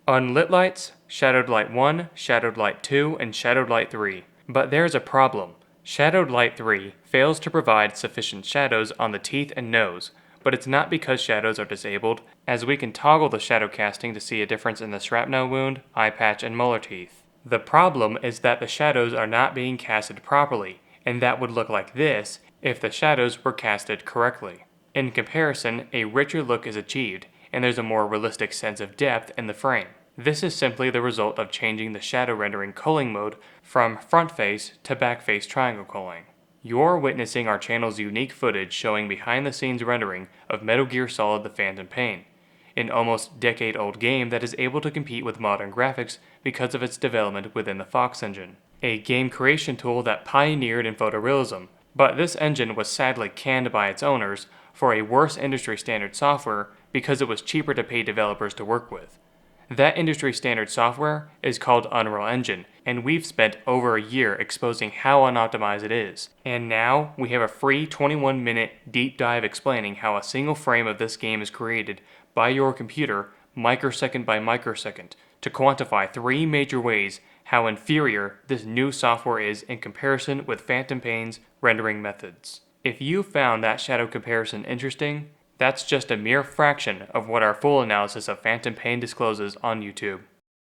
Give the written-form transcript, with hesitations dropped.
Unlit lights, shadowed light 1, shadowed light 2, and shadowed light 3. But there's a problem. Shadowed light 3 fails to provide sufficient shadows on the teeth and nose, but it's not because shadows are disabled, as we can toggle the shadow casting to see a difference in the shrapnel wound, eye patch, and molar teeth. The problem is that the shadows are not being casted properly, and that would look like this if the shadows were casted correctly. In comparison, a richer look is achieved, and there's a more realistic sense of depth in the frame. This is simply the result of changing the shadow rendering culling mode from front face to back face triangle culling. You're witnessing our channel's unique footage showing behind the scenes rendering of Metal Gear Solid: The Phantom Pain, an almost decade-old game that is able to compete with modern graphics because of its development within the Fox engine, a game creation tool that pioneered in photorealism, but this engine was sadly canned by its owners for a worse industry standard software because it was cheaper to pay developers to work with. That industry standard software is called Unreal Engine, and we've spent over a year exposing how unoptimized it is. And now we have a free 21-minute deep dive explaining how a single frame of this game is created by your computer microsecond by microsecond to quantify 3 major ways how inferior this new software is in comparison with Phantom Pain's rendering methods. If you found that shadow comparison interesting, that's just a mere fraction of what our full analysis of Phantom Pain discloses on YouTube.